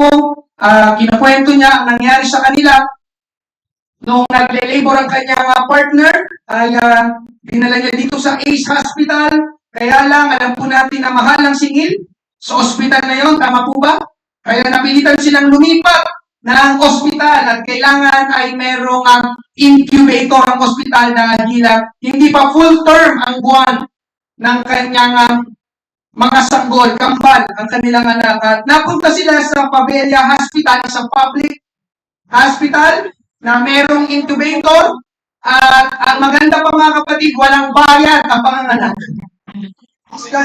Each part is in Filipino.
ko, kinakwento niya ang nangyari sa kanila. Nung nagle-labor ang kanyang partner, ay dinala niya dito sa Ace Hospital. Kaya lang, alam po natin na mahal ang singil sa ospital na yon, tama po ba? Kaya napilitan silang lumipat ng ospital at kailangan ay merong incubator ang ospital dahil hindi pa full term ang buwan ng kanyang mga sanggol, kambal, ang kanilang anak. At napunta sila sa Pabella Hospital, isang public hospital na merong incubator. At ang maganda pa mga kapatid, walang bayad ang panganganak.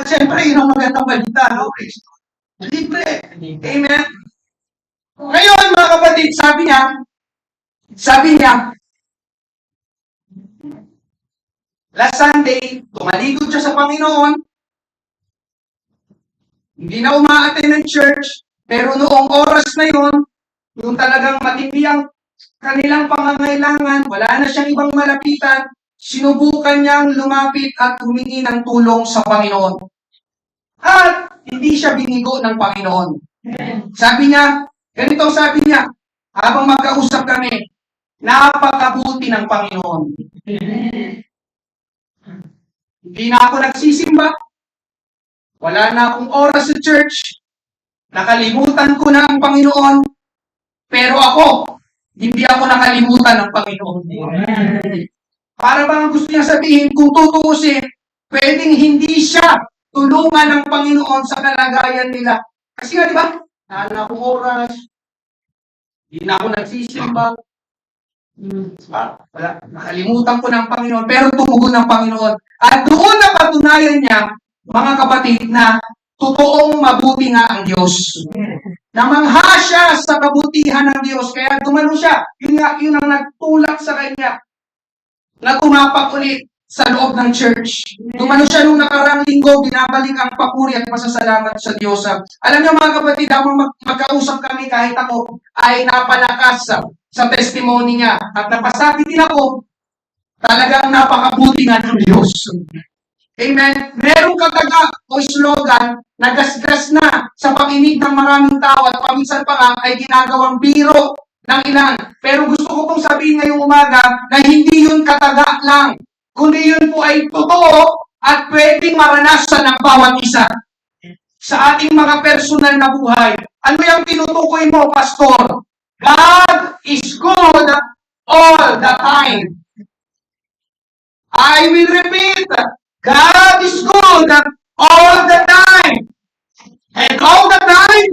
Siyempre, yun ang magandang balita, no? Libre. Amen? Ngayon, mga kapatid, sabi niya, last Sunday, tumalikod siya sa Panginoon, hindi na umaattend ng church, pero noong oras na yun, yung talagang matindi ang kanilang pangangailangan, wala na siyang ibang malapitan, sinubukan niyang lumapit at humingi ng tulong sa Panginoon. At hindi siya binigo ng Panginoon. Sabi niya, ganito sabi niya, habang magkausap kami, napakabuti ng Panginoon. Hindi na ako nagsisimba. Wala na akong oras sa church. Nakalimutan ko na ang Panginoon. Pero ako, hindi ako nakalimutan ng Panginoon. Para bang gusto niya sabihin, kung tutuusin, pwedeng hindi siya tulungan ng Panginoon sa kalagayan nila. Kasi nga, di ba? Wala na akong oras. Hindi na ako nagsisimba. Wala. Nakalimutan ko ng Panginoon, pero tumugon ng Panginoon. At doon napatunayan niya, mga kapatid, na totoong mabuti nga ang Diyos. Namangha siya sa kabutihan ng Diyos, kaya dumalo siya. Yun ang nagtulak sa kanya na tumapak ulit sa loob ng church. Dumalo siya nung nakarang linggo, binabalik ang papuri at pasasalamat sa Diyos. Alam niyo mga kapatid, habang magkausap kami, kahit ako ay napalakas sa testimony niya. At napasabi din ako, talagang napakabuti nga ng Diyos. Amen. Merong kataga o slogan na gasgas na sa pakinig ng maraming tao at paminsan pa nga ay ginagawang biro ng ilan. Pero gusto ko pong sabihin ngayong umaga na hindi yun kataga lang, kundi yun po ay totoo at pwedeng maranasan ng bawat isa sa ating mga personal na buhay. Ano yung tinutukoy mo, Pastor? God is good all the time. I will repeat, God is good all the time. And all the time,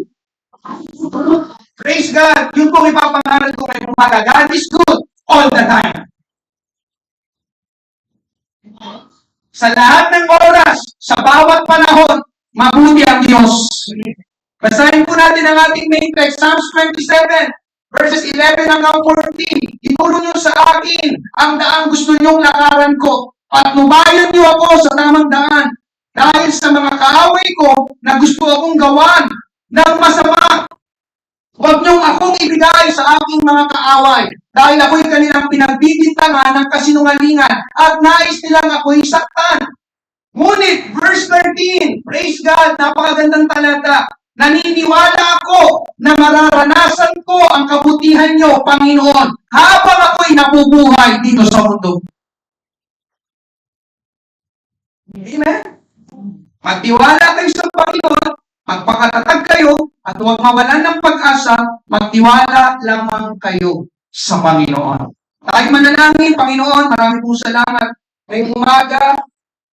praise God, yun pong ipapangaral ko ngayong umaga. God is good all the time. Sa lahat ng oras, sa bawat panahon, mabuti ang Diyos. Basahin po natin ang ating main text, Psalms 27, verses 11 hanggang 14. Ituro niyo sa akin ang daang gusto niyong lakaran ko, at nubayan niyo ako sa tamang daan. Dahil sa mga kaaway ko na gusto akong gawan ng masama, huwag niyong akong ibigay sa aking mga kaaway. Dahil ako'y kanilang pinagbibintangan ng kasinungalingan at nais nilang ako'y saktan. Ngunit, verse 13, praise God, napakagandang talata. Naniniwala ako na mararanasan ko ang kabutihan niyo, Panginoon, habang ako'y nabubuhay dito sa mundo. Amen? Magtiwala kayo sa Panginoon, magpakatatag kayo, at huwag mawalan ng pag-asa, magtiwala lamang kayo sa Panginoon. Tayo manalangin, Panginoon, marami pong salamat ngayong umaga,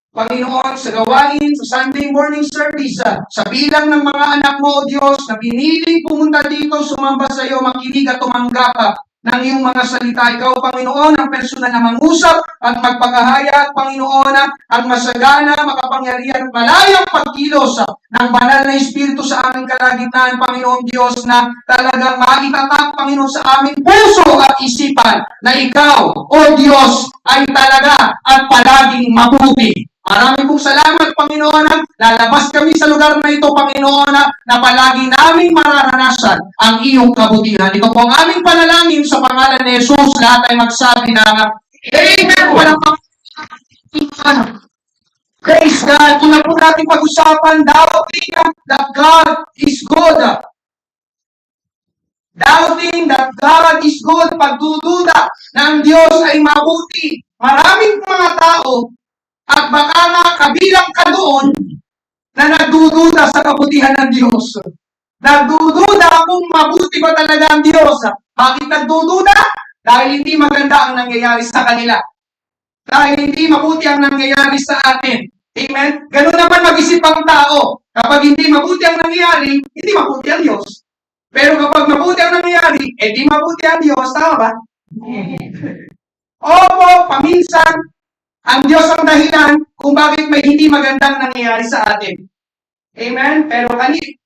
Panginoon, sa gawain, sa Sunday morning service, sa bilang ng mga anak mo, O Diyos, na piniling pumunta dito, sumamba sa iyo, makinig at tumanggap ng iyong mga salita. Ikaw, Panginoon, ang personal na mangusap at magpakahayag, Panginoon, ang masagana, makapangyarihan, malayang pagkilos ng banal na Espiritu sa aming kalagitnaan, Panginoon Diyos, na talagang maitatak, Panginoon, sa aming puso at isipan na Ikaw, O Diyos, ay talaga at palaging mabuti. Maraming pong salamat, Panginoon. Lalabas kami sa lugar na ito, Panginoon, na palagi naming mararanasan ang iyong kabutihan. Ito po ang aming panalangin sa pangalan ni Jesus. Lahat ay magsabi na Amen. Walang praise God. Una po natin pag-usapan, that God is good Doubting that God is good, pagdududa na ang Diyos ay mabuti. Maraming mga tao, at baka nga kabilang ka doon, na nagdududa sa kabutihan ng Diyos. Nagdududa kung mabuti ba talaga ang Diyos. Bakit nagdududa? Dahil hindi maganda ang nangyayari sa kanila. Dahil hindi mabuti ang nangyayari sa atin. Amen? Ganun naman mag-isip ang tao. Kapag hindi mabuti ang nangyayari, hindi mabuti ang Diyos. Pero kapag mabuti ang nangyayari, di mabuti ang Diyos. Tama ba? Opo, paminsan, ang Diyos ang dahilan kung bakit may hindi magandang nangyayari sa atin. Amen? Pero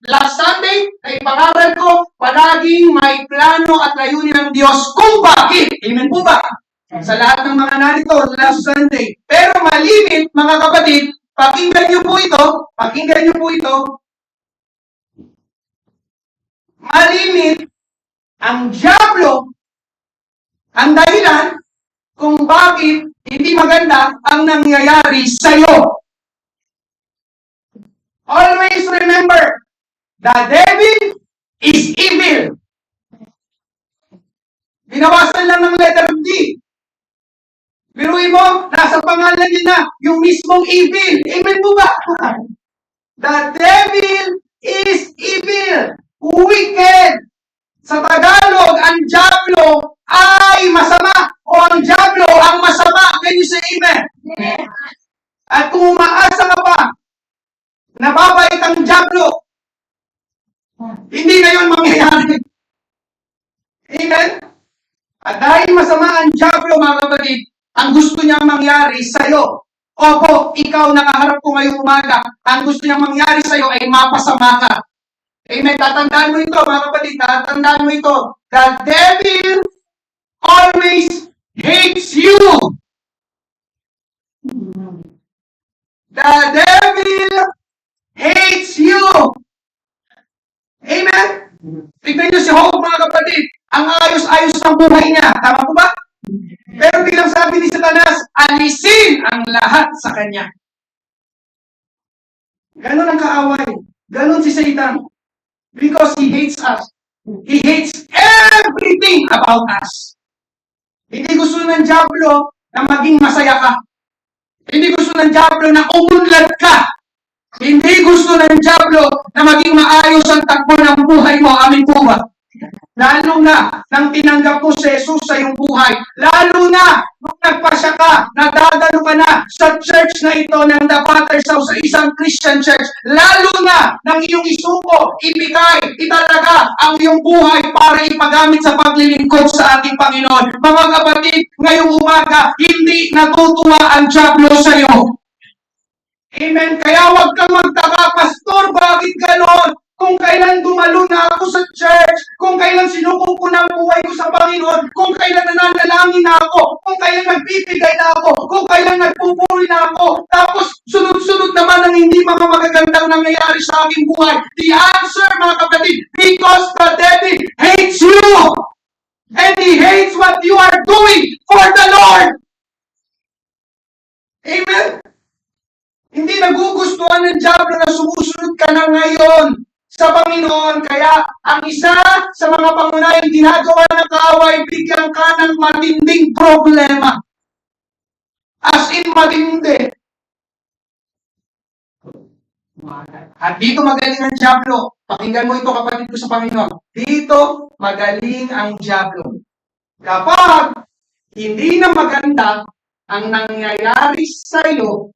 last Sunday, ay pangaral ko, palaging may plano at layunin ng Diyos kung bakit. Amen po ba? Sa lahat ng mga narito, last Sunday. Pero malimit, mga kapatid, pakinggan niyo po ito, malimit, ang dyablo, ang dahilan kung bakit hindi maganda ang nangyayari sa iyo. Always remember, the devil is evil. Binawasan lang ng letter D. Biruin mo, nasa pangalan niya na, yung mismong evil. Amen po ba? The devil is evil. Wicked. Sa Tagalog, ang dyablo ay masama. O ang dyablo ang masama. Can you say amen? At kung umaasa ka pa, nababait ang dyablo, hindi na yun mangyayari. Amen? At dahil masama ang dyablo, mga kapatid, ang gusto niyang mangyari sa'yo. Opo, ikaw nakaharap ko ngayong umaga. Ang gusto niyang mangyari sa'yo ay mapasama ka. Amen. Tatandaan mo ito, mga kapatid. Tatandaan mo ito. The devil always hates you. The devil hates you. Amen. Tignan niyo si Job, mga kapatid. Ang ayos-ayos ng buhay niya. Tama po ba? Pero bilang sabi ni Satanas, alisin ang lahat sa kanya. Ganon ang kaaway. Ganon si Satan. Because he hates us. He hates everything about us. Hindi gusto ng dyablo na maging masaya ka. Hindi gusto ng dyablo na umunlad ka. Hindi gusto ng dyablo na maging maayos ang takbo ng buhay mo. Amin po ba? Lalo na nang tinanggap mo si Jesus sa iyong buhay. Lalo na nung nagpasya ka, nadadalo ka na sa church na ito ng The Father's House, sa isang Christian church. Lalo na nang iyong isuko, ibigay, italaga ang iyong buhay para ipagamit sa paglilingkod sa ating Panginoon. Mga kapatid, ngayong umaga, hindi natutuwa ang dyablo sa iyo. Amen. Kaya huwag kang magtaka, Pastor, bakit ganon? Kung kailan dumalo na ako sa church, kung kailan sinuko ko ng buhay ko sa Panginoon, kung kailan nananalangin na ako, kung kailan nagbibigay na ako, kung kailan nagpupuri na ako, tapos sunod-sunod naman ang hindi mga magagandang nangyayari sa aking buhay. The answer, mga kapatid, because the devil hates you. And he hates what you are doing for the Lord. Amen? Hindi nagugustuhan ng dyablo na sumusunod ka na ngayon sa Panginoon. Kaya ang isa sa mga pangunahing ginagawa ng kaaway, bigyan ka ng matinding problema. As in matindi. At dito magaling ang dyablo. Pakinggan mo ito, kapatid ko sa Panginoon. Dito magaling ang dyablo. Kapag hindi na maganda ang nangyayari sa iyo,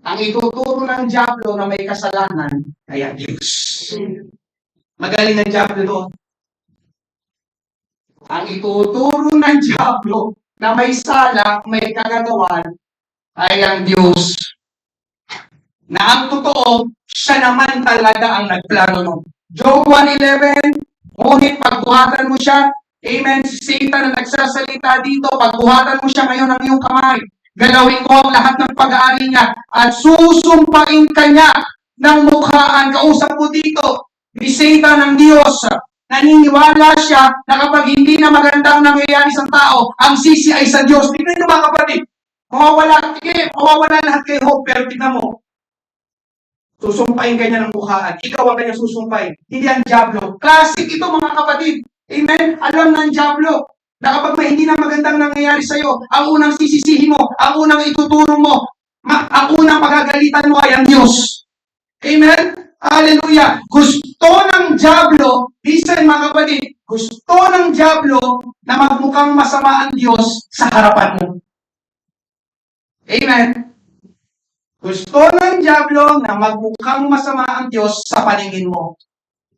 ang ituturo ng dyablo na may kasalanan ay ang Diyos. Magaling ang dyablo doon. Ang ituturo ng dyablo na may sala, may kagagawan, ay ang Diyos. Na ang totoo, siya naman talaga ang nagplano nun. Job 1:11, ngunit pagbuhatan mo siya, amen, si Satan na nagsasalita dito, pagbuhatan mo siya ngayon ng iyong kamay. Galawin ko ang lahat ng pag-aari niya at susumpain ka niya ng mukhaan. Kausap ko dito, ni Satan ng Diyos. Naniniwala siya na kapag hindi na maganda ang nangyayari sa tao, ang sisi ay sa Diyos. Tignan niyo mga kapatid, mawawala lahat kay Hope, pero tignan mo. Susumpain ka niya ng mukhaan. Ikaw ang kanyang susumpain. Hindi ang Diablo. Classic ito mga kapatid. Amen? Alam ng Diablo na kapag may hindi na magandang nangyayari sa'yo, ang unang sisisihin mo, ang unang ituturo mo, ang unang pagagalitan mo ay ang Diyos. Amen? Hallelujah. Gusto ng Diablo, listen mga kapatid, gusto ng Diablo na magmukhang masama ang Diyos sa harapan mo. Amen? Gusto ng Diablo na magmukhang masama ang Diyos sa paningin mo.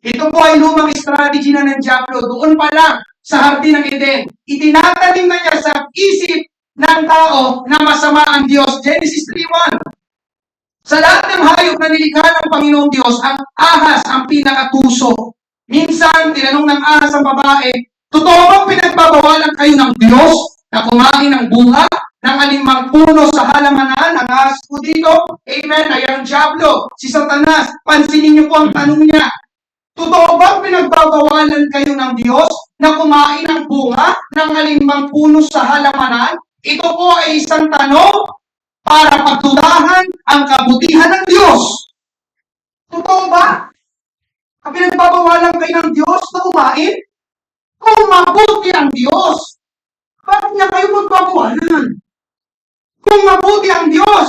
Ito po ay lumang strategy na ng Diablo. Doon pa lang sa Hardin ng Eden. Itinatanim na niya sa isip ng tao na masama ang Diyos. Genesis 3:1. Sa lahat ng hayop na nilikha ng Panginoong Diyos, ang ahas ang pinakatuso. Minsan, tinanong ng ahas ang babae, totoo bang pinagbabawalan kayo ng Diyos na kumain ng bunga ng alimang puno sa halamanan? Ang ahas po dito, amen, ay ang Diablo, si Satanas. Pansinin niyo po ang tanong niya. Totoo bang pinagbabawalan kayo ng Diyos na kumain ng bunga ng alimang puno sa halamanan? Ito po ay isang tanong para pagdudahan ang kabutihan ng Diyos. Totoo ba? Ang pinagbabawalan kayo ng Diyos na kumain? Kung mabuti ang Diyos, bakit niya kayo magbabawalan? Kung mabuti ang Diyos,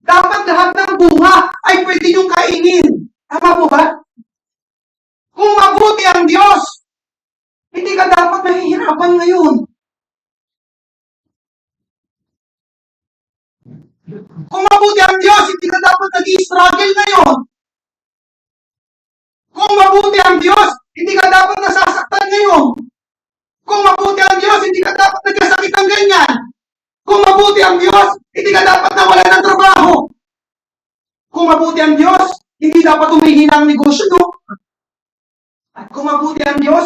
dapat lahat ng bunga ay pwede niyong kainin. Tama po ba? Kung mabuti ang Diyos, hindi ka dapat nahihirapan ngayon. Kung mabuti ang Diyos, hindi ka dapat nag-i-struggle ngayon. Kung mabuti ang Diyos, hindi ka dapat nasasaktan ngayon. Kung mabuti ang Diyos, hindi ka dapat nagkasakit ng ganyan. Kung mabuti ang Diyos, hindi ka dapat nawala ng trabaho. Kung mabuti ang Diyos, hindi dapat humihina ang negosyo, no? At kung mabuti ang Diyos,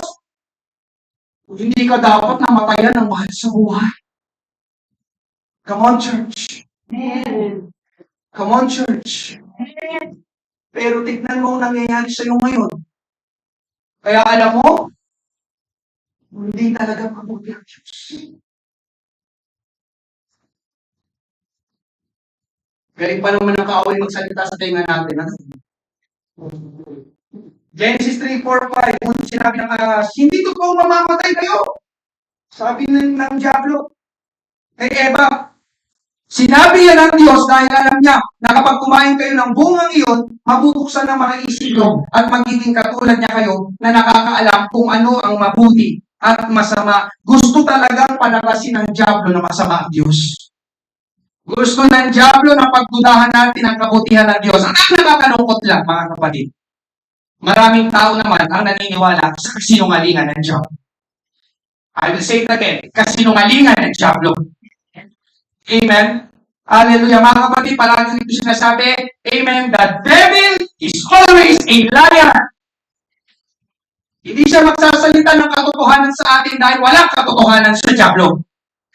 hindi ka dapat namatayan ng mahal sa buhay. Come on, church. Amen. Come on, church. Amen. Pero tignan mo ang nangyayari sa iyo ngayon. Kaya alam mo, hindi talaga mabuti ang Diyos. Galing pa naman ang kaaway magsalita sa tenga natin. Ano? Genesis 3:4-5, kung sinabi ng hindi totoo mamamatay kayo. Sabi ng Diablo kay Eva, sinabi yan ng Diyos dahil alam niya na kapag kumain kayo ng bungang iyon, mabubuksan ang mga isip nyo at magiging katulad niya kayo na nakakaalam kung ano ang mabuti at masama. Gusto talagang palakasin ng Diablo na masama ang Diyos. Gusto ng Diablo na pagdudahan natin ang kabutihan ng Diyos. Ang nakakalungkot lang, mga kapatid. Maraming tao naman ang naniniwala sa kasinungalingan ng Diablo. I will say it again, kasinungalingan ng Diablo. Amen? Hallelujah. Mga kapatid, palagi nito sinasabi, amen, the devil is always a liar. Hindi siya magsasalita ng katotohanan sa atin dahil walang katotohanan sa Diablo.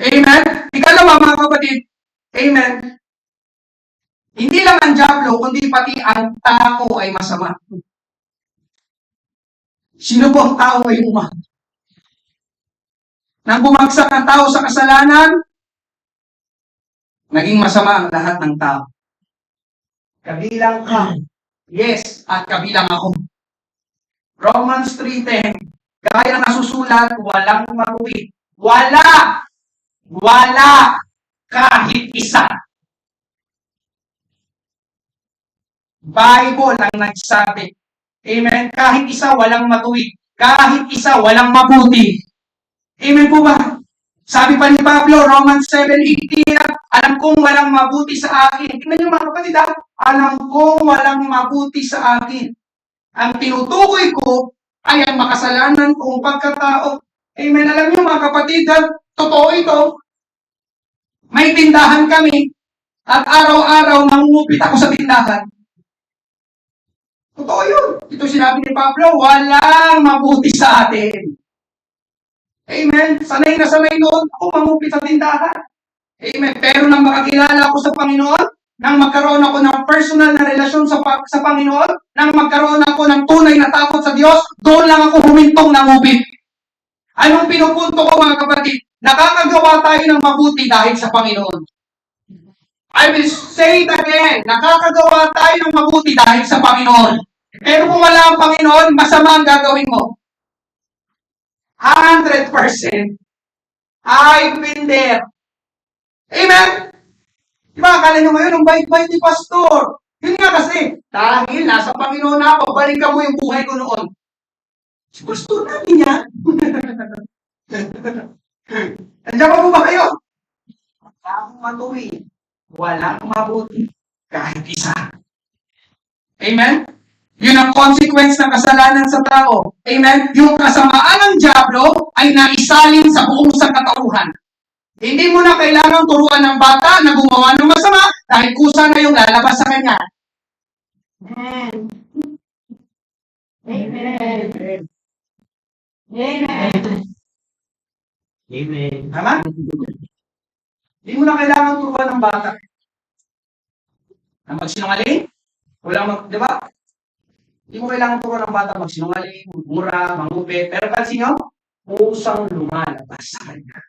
Amen? Ikalawa, mga kapatid, amen, hindi lang ang Diablo, kundi pati ang tao ay masama. Sino po ang tao ngayong umaga? Nang bumagsak ang tao sa kasalanan, naging masama ang lahat ng tao. Kabilang ka. Yes, at kabilang ako. Romans 3:10, gaya ng nasusulat, walang matuwid. Wala! Wala! Kahit isa. Bible ang nagsabi. Amen? Kahit isa, walang matuwid. Kahit isa, walang mabuti. Amen po ba? Sabi pa ni Pablo, Romans 7:18, alam kong walang mabuti sa akin. Tingnan niyo mga kapatid, alam kong walang mabuti sa akin. Ang tinutukoy ko ay ang makasalanan kong pagkatao. Amen. Alam niyo mga kapatid, totoo ito. May tindahan kami at araw-araw nangungupit ako sa tindahan. Totoo yun. Ito sinabi ni Pablo, walang mabuti sa atin. Amen. Sanay na sanay noon ako mangupit sa tindahan. Amen. Pero nang makakilala ako sa Panginoon, nang magkaroon ako ng personal na relasyon sa Panginoon, nang magkaroon ako ng tunay na takot sa Diyos, doon lang ako humintong ng upit. Anong pinupunto ko mga kapatid? Nakakagawa tayo ng mabuti dahil sa Panginoon. I will say it again, nakakagawa tayo ng mabuti dahil sa Panginoon. Pero kung wala ang Panginoon, masama ang gagawin mo. 100%. I've been there. Amen? Diba, akala nyo ngayon, ang bait-bait ni Pastor. Yun nga kasi, dahil nasa Panginoon na ako, balikan mo yung buhay ko noon. Si Pastor namin yan. Nandiyan pa po ba kayo? Walang matuwid. Walang mabuti. Kahit isa. Amen? Yun ang consequence ng kasalanan sa tao. Amen? Yung kasamaan ng dyablo ay naisalin sa buong sangkatauhan. Hindi mo na kailangang turuan ng bata na gumawa ng masama dahil kusa na yung lalabas sa kanya. Amen. Amen. Amen. Amen. Tama? Hindi mo na kailangang turuan ng bata. Na magsinungaling? Di ba? Hindi mo kailangan turuan ng bata magsinungaling, mura, mangupit. Pero pansin nyo, pusang lumalabas sa kanya.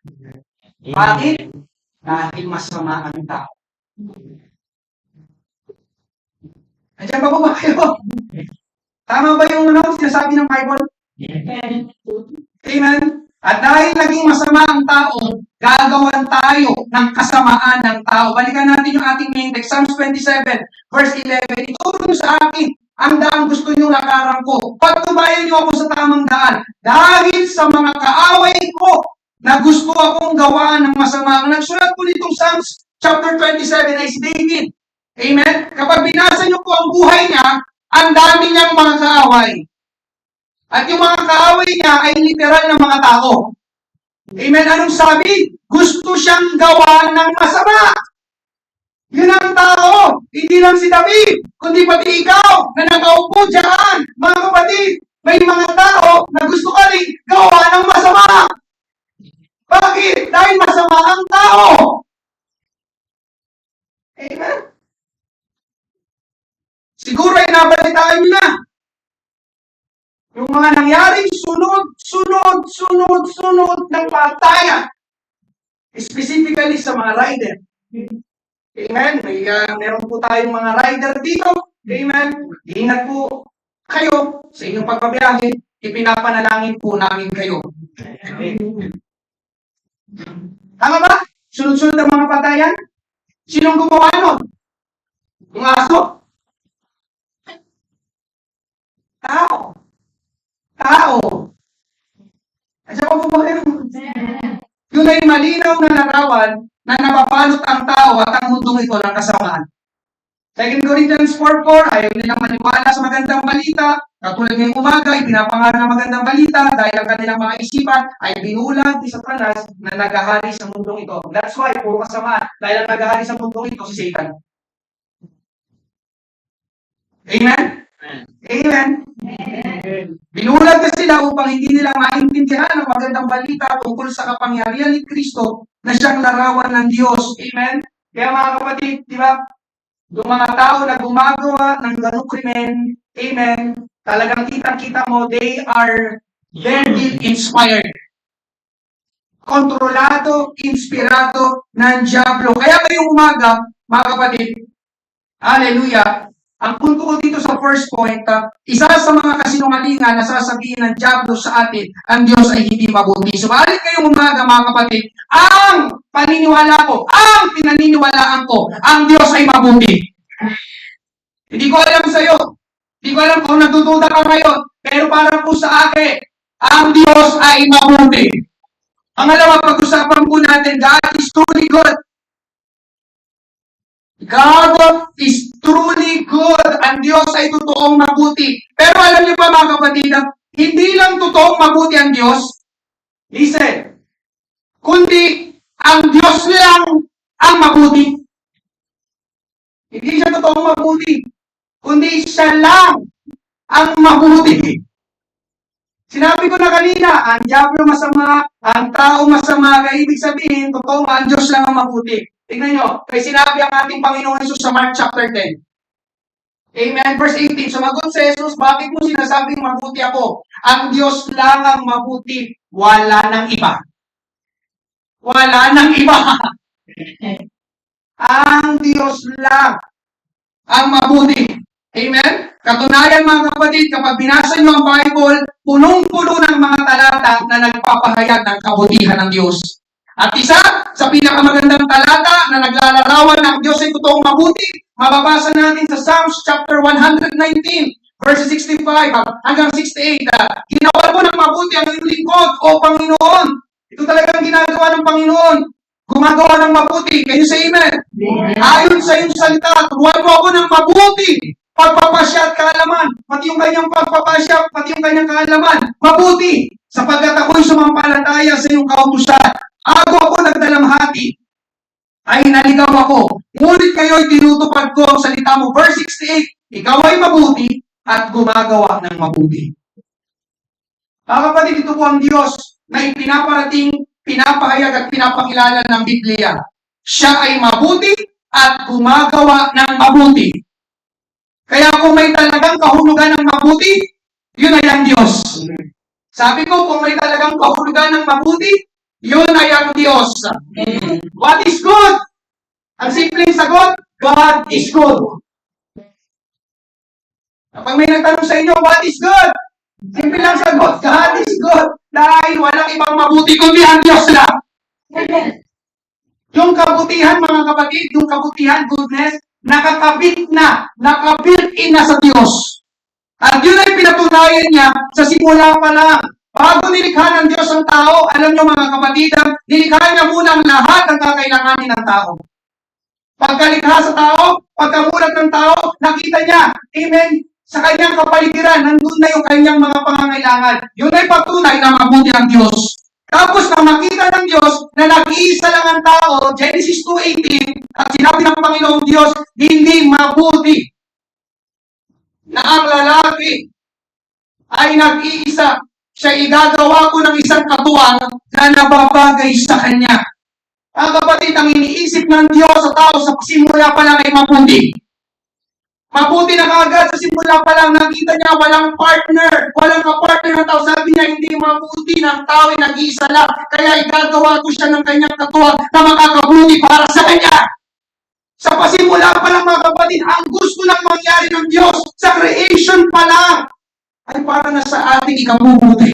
Bakit? Dahil masama ang tao. Andiyan pa po ba kayo? Tama ba yung sinasabi ng Bible? Amen? At dahil naging masama ang tao, gagawan tayo ng kasamaan ng tao. Balikan natin yung ating main text, Psalms 27, verse 11. Ituro nyo sa akin ang daan gusto nyo lakaran ko. Pagtubayan nyo ako sa tamang daan. Dahil sa mga kaaway ko, na gusto akong gawaan ng masama. Ang nagsulat po nitong Psalms chapter 27 ay si David. Amen? Kapag binasa nyo po ang buhay niya, ang dami niyang mga kaaway. At yung mga kaaway niya ay literal na mga tao. Amen? Anong sabi? Gusto siyang gawa ng masama. Yun ang tao. Hindi lang si David, kundi pati ikaw na nakaupo dyan. Mga kapatid, may mga tao na gusto ka rin gawa ng masama. Bakit? Dahil masama ang tao. Amen? Siguro ay nabalitaan nyo na. Yung mga nangyaring sunod ng pagtaya. Specifically sa mga rider. Amen? Meron po tayong mga rider dito. Amen? Ingat po kayo sa inyong pagbabiyahe. Ipinapanalangin po namin kayo. Amen. Tama ba? Sunod-sunod ang mga patayan? Sinong gumawa nun? Yung aso? Tao. Tao. Asya pa po ba kayo? Yun ay malinaw na larawan na napapalot ang tao at ang mundong ito ng kasamaan. 2 Corinthians 4:4, ayaw nilang maniwala sa magandang balita. Katulad ngayong umaga, ipinapangaral ng magandang balita dahil ang kanilang mga isipan ay binulag ni Satanas na naghahari sa mundong ito. That's why, puro kasamaan. Dahil ang naghahari sa mundong ito, si Satan. Amen? Amen? Amen. Binulag na sila upang hindi nila maintindihan ang magandang balita tungkol sa kapangyarihan ni Kristo na siyang larawan ng Diyos. Amen? Kaya mga kapatid, di ba? Yung mga tao na gumagawa ng ganong krimen, amen, talagang kitang-kita mo, they are very inspired. Kontrolado, inspirado ng dyablo. Kaya ngayong umaga, mga kapatid, hallelujah, ang punto ko dito sa first point, isa sa mga kasinungalingan na sasabihin ng dyablo sa atin, ang Diyos ay hindi mabuti. Subalit ngayong umaga, mga kapatid, ang paniniwala ko, ang pinaniniwalaan ko, ang Diyos ay mabuti. Hindi ko alam sa iyo. Hindi ko alam kung nagdududa ka ngayon. Pero para po sa akin, ang Diyos ay mabuti. Pangalawa, pag-usapan po natin, God is truly good. God is truly good. Ang Diyos ay totoong mabuti. Pero alam niyo ba mga kapatid, hindi lang totoong mabuti ang Diyos. Listen. Kundi ang Diyos lang ang mabuti. Hindi siya totoong mabuti. Kundi siya lang ang mabuti. Sinabi ko na kanina, ang dyablo masama, ang tao masama, kaya ibig sabihin, totoo ang Diyos lang ang mabuti. Tignan nyo, may sinabi ang ating Panginoon Jesus sa Mark chapter 10. Amen. Verse 18, sumagot si Jesus, bakit mo sinasabing mabuti ako? Ang Diyos lang ang mabuti, wala nang iba. Wala nang iba. Ang Diyos lang ang mabuti. Amen? Katunayan mga kapatid, kapag binasa niyo ang Bible, punong-puno ng mga talata na nagpapahayag ng kabutihan ng Diyos. At isa sa pinakamagandang talata na naglalarawan ng Diyos ay totoong mabuti, mababasa natin sa Psalms chapter 119, verse 65 hanggang 68. Ginawa mo ng mabuti ang iyong lingkod, O Panginoon. Ito talagang ginagawa ng Panginoon. Gumagawa ng mabuti. Can you say amen? Ayon sa iyong salita, turuan mo ako ng mabuti. Pagpapasya at kaalaman. Pati yung kanyang pagpapasya, pati yung kanyang kaalaman. Mabuti. Sapagkat ako'y sumampalataya sa iyong kautusan. Ako nagdalamhati. Ay naligaw ako. Ngunit kayo'y tinutupad ko ang salita mo. Verse 68, ikaw ay mabuti at gumagawa ng mabuti. Mga kapatid, ito po ang Diyos na ipinaparating, pinapahayag at pinapakilala ng Biblia. Siya ay mabuti at gumagawa ng mabuti. Kaya kung may talagang kahulugan ng mabuti, yun ay ang Diyos. Sabi ko, kung may talagang kahulugan ng mabuti, yun ay ang Diyos. What is good? Ang simpleng sagot, God is good. Kapag may nagtanong sa inyo, what is good? Simple lang sagot, God is good. Dahil walang ibang mabuti kundi ang Diyos lang. Yung kabutihan, mga kapatid, yung kabutihan, goodness, nakabuilt in na sa Diyos. At yun ay pinatunayan niya sa simula pa lang. Bago nilikha ng Diyos ang tao, alam niyo mga kapatid, nilikha niya muna ang lahat ng kakailanganin ng tao. Pagkalikha sa tao, pagkamulat ng tao, nakita niya, amen, sa kanyang kapaligiran, nandun na yung kanyang mga pangangailangan. Yun ay patunay na mabuti ang Diyos. Tapos nang makita ng Diyos na nag-iisa lang ang tao, Genesis 2:18, at sinabi ng Panginoong Diyos, hindi mabuti na ang lalaki ay nag-iisa. Siya igagawa ko ng isang katuwang na nababagay sa kanya. Ang kapatid, ang iniisip ng Diyos sa tao sa simula pa lang ay mabuti. Mabuti na kaagad sa simula pa lang, nakita niya walang partner, walang kapartner ng tao. Sabi niya, hindi mabuti ng tao ay nag-iisa lang. Kaya igagawa ko siya ng kanyang katuwang na makakabuti para sa kanya. Sa pasimula pa lang mga kapatid, ang gusto lang mangyari ng Diyos sa creation pa lang ay para na sa ating ikabubuti.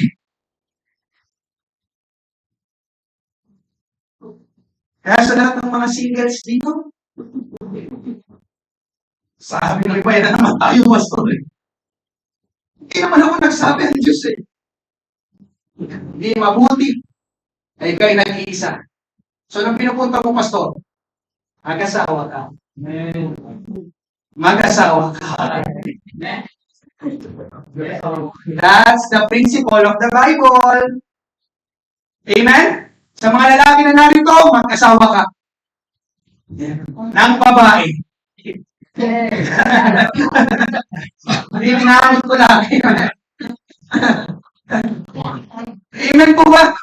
Kaya sa lahat ng mga singles dito, sabi ng iba, na naman tayo, pastor. Hindi naman ako nagsabi ang Diyos eh. Hindi mabuti ay kayo nag-iisa. So, nang pinupunta mo, pastor, mag-asawa ka. Mag-asawa ka. That's the principle of the Bible. Amen? Sa mga lalaki na narito, mag-asawa ka. Ng babae. Hindi ginamit ko lang. Amen po ba?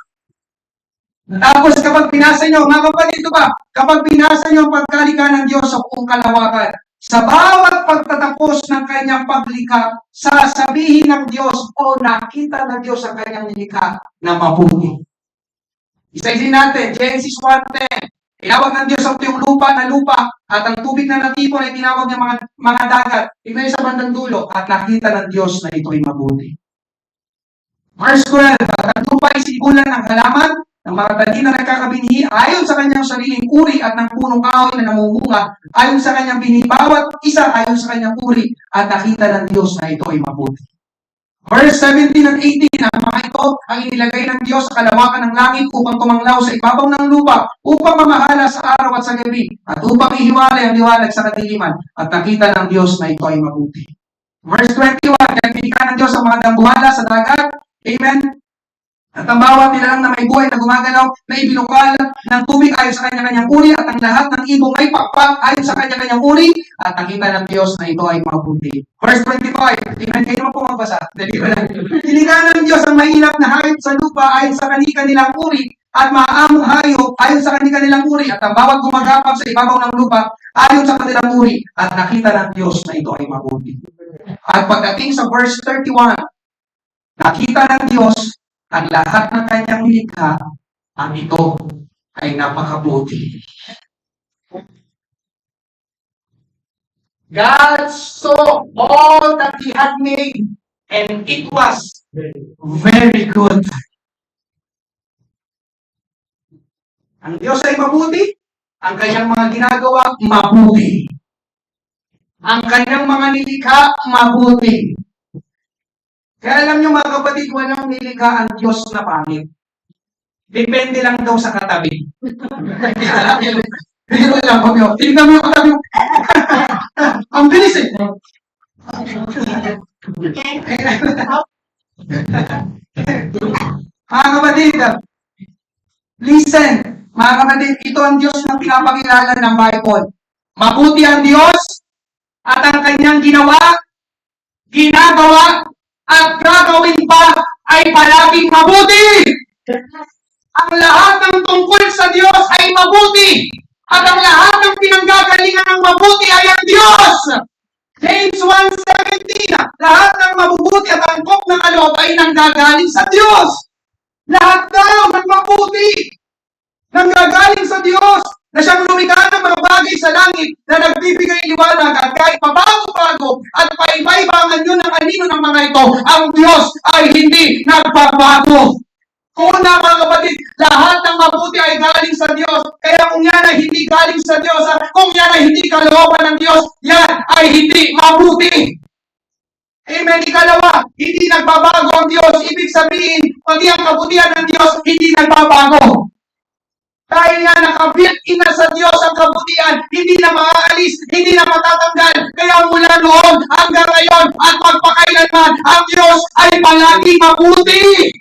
Tapos kapag binasa nyo, mga kapatid, ito ba? Kapag binasa nyo ang pagkalika ng Diyos sa buong kalawakan, sa bawat pagtatapos ng kanyang paglikha, sasabihin ng Diyos o nakita ng Diyos ang kanyang nilikha na mabuti. Isa-isin natin, Genesis 1:10. Tinawag ng Diyos ang tuyong lupa na lupa at ang tubig na natipon ay tinawag niya mga dagat. Tignan niyo sa bandang dulo at nakita ng Diyos na ito ay mabuti. Verse 12, ang lupa ay sigulan ng halaman ng mga tanim na nagkakabinhi ayon sa kanyang sariling uri at ng punong kahoy na namumunga ayon sa kanyang binhi. Bawat isa ayon sa kanyang uri at nakita ng Diyos na ito ay mabuti. Verse 17 and 18, ang mga ito ang inilagay ng Diyos sa kalawakan ng langit upang tumanglaw sa ibabaw ng lupa, upang mamahala sa araw at sa gabi, at upang ihiwalay ang liwanag sa kadiliman, at nakita ng Diyos na ito ay mabuti. Verse 21, kaya pinikha ng Diyos ang mga dambuhala sa dagat, amen, at ang bawat nilalang na may buhay na gumagalaw na ibinukal ng tubig ayon sa kanya-kanyang uri at ang lahat ng ibong ay pakpak ayon sa kanya-kanyang uri at nakita ng Diyos na ito ay mabuti. Verse 25, tingnan kayo naman po magbasa. Tinignan ng Diyos ang mahirap na hayop sa lupa ayon sa kanilang uri at maaamong hayop ayon sa kanilang uri at ang bawat gumagapang sa ibabaw ng lupa ayon sa kanilang uri at nakita ng Diyos na ito ay mabuti. At pagdating sa verse 31, nakita ng Diyos ang lahat ng kanyang nilikha, ang ito ay napakabuti. God saw all that He had made, and it was very good. Ang Diyos ay mabuti, ang kanyang mga ginagawa, mabuti. Ang kanyang mga nilikha, mabuti. Kaya alam nyo mga kapatid, walang nilikha ang Diyos na pangit. Depende lang daw sa katabi. Pero lang po yun. Tingnan mo yung katabi mo. Ang bilis eh. Mga kapatid, listen. Mga kapatid, ito ang Diyos na pinapakilala ng Bible. Mabuti ang Diyos at ang kanyang ginagawa, at gagawin pa ay palaging mabuti. Ang lahat ng tungkol sa Diyos ay mabuti. At ang lahat ng pinanggagalingan ng mabuti ay ang Diyos. James 1:17, lahat ng mabubuti at angkop ng kaloob ay nanggagaling sa Diyos. Lahat daw ng mabuti nanggagaling sa Diyos, na siyang lumikha ng mga bagay sa langit na nagbibigay liwanag at kahit pabago-bago at paiba-ibangan yun ng anino ng mga ito, ang Diyos ay hindi nagbabago. Una mga kapatid, lahat ng mabuti ay galing sa Diyos. Kaya kung yan ay hindi galing sa Diyos, kung yan ay hindi kalooban ng Diyos, yan ay hindi mabuti. Amen. Ikalawa, hindi nagbabago ang Diyos. Ibig sabihin, pati ang kabutihan ng Diyos, hindi nagbabago. Dahil nga nakabit-in na sa Diyos ang kabutihan, hindi na maaalis, hindi na matatanggal. Kaya mula noon hanggang ngayon at magpakailanman, ang Diyos ay palagi mabuti.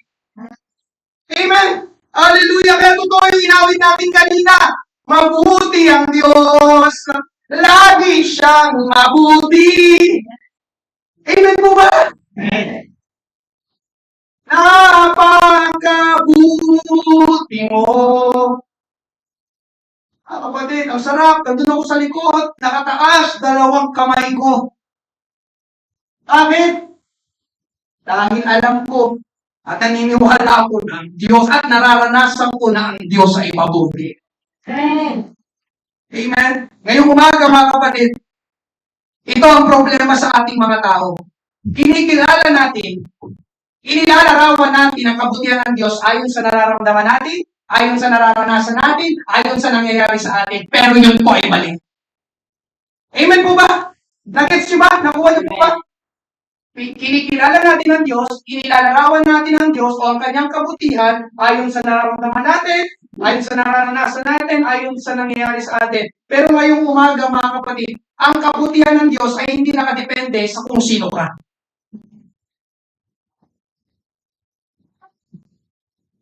Amen. Hallelujah. Kaya totoo yung inawit natin kanina. Mabuti ang Diyos. Lagi siyang mabuti. Amen po ba? Napakabuti mo. Kapatid, ang sarap. Nandun ako sa likod. Nakataas, dalawang kamay ko. Bakit? Dahil alam ko at naniniwala ako ng Diyos at nararanasan ko na ang Diyos ay mabuti. Amen. Amen? Ngayong umaga mga kapatid, ito ang problema sa ating mga tao. Kinikilala natin, inilalarawan natin ang kabutihan ng Diyos ayon sa nararamdaman natin, ayon sa nararanasan natin, ayon sa nangyayari sa atin. Pero yun po ay mali. Amen po ba? Nagets nyo ba? Nakuha nyo po ba? Kinikilala natin ang Diyos, inilalarawan natin ang Diyos o ang kanyang kabutihan ayon sa nararamdaman natin, ayon sa nararanasan natin, ayon sa nangyayari sa atin. Pero ngayong umaga mga kapatid, ang kabutihan ng Diyos ay hindi nakadepende sa kung sino ka.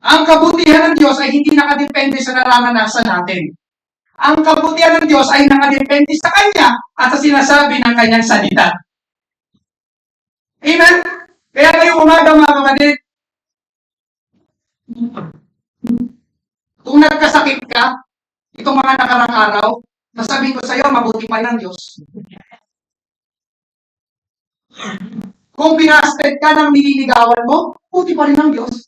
Ang kabutihan ng Diyos ay hindi nakadepende sa nararanasan natin. Ang kabutihan ng Diyos ay nakadepende sa Kanya at sa sinasabi ng Kanyang salita. Amen? Kaya ngayong umaga mga kapatid, kung nagkasakit ka, itong mga nakarang araw, nasabihin ko sa iyo, mabuti pa ng Diyos. Kung binasted ka ng nililigawan mo, mabuti pa rin ng Diyos.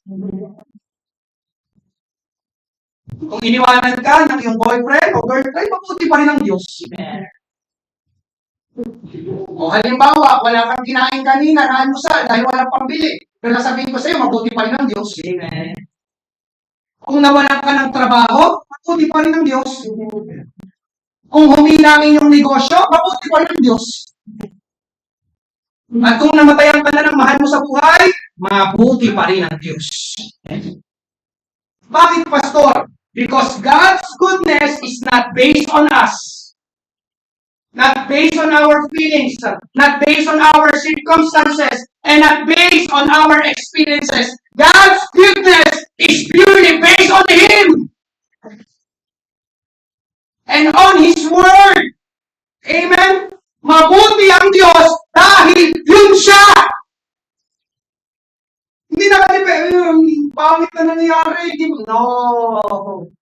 Kung iniwanan ka ng iyong boyfriend o girlfriend, mabuti pa rin ng Diyos. O halimbawa, wala kang kinain kanina na almusal dahil walang pambili. Pero sabihin ko sa iyo, mabuti pa rin ng Diyos. Amen. Kung nawalan ka ng trabaho, mabuti pa rin ng Diyos. Kung humina ang inyong negosyo, mabuti pa rin ng Diyos. At kung namatayan ka na ng mahal mo sa buhay, mabuti pa rin ang Diyos. Bakit, Pastor? Because God's goodness is not based on us. Not based on our feelings, not based on our circumstances, and not based on our experiences. God's goodness is purely based on Him and on His Word. Amen? Mabuti ang Diyos dahil yun siya. Hindi nakadepende, pangit na nangyari. No.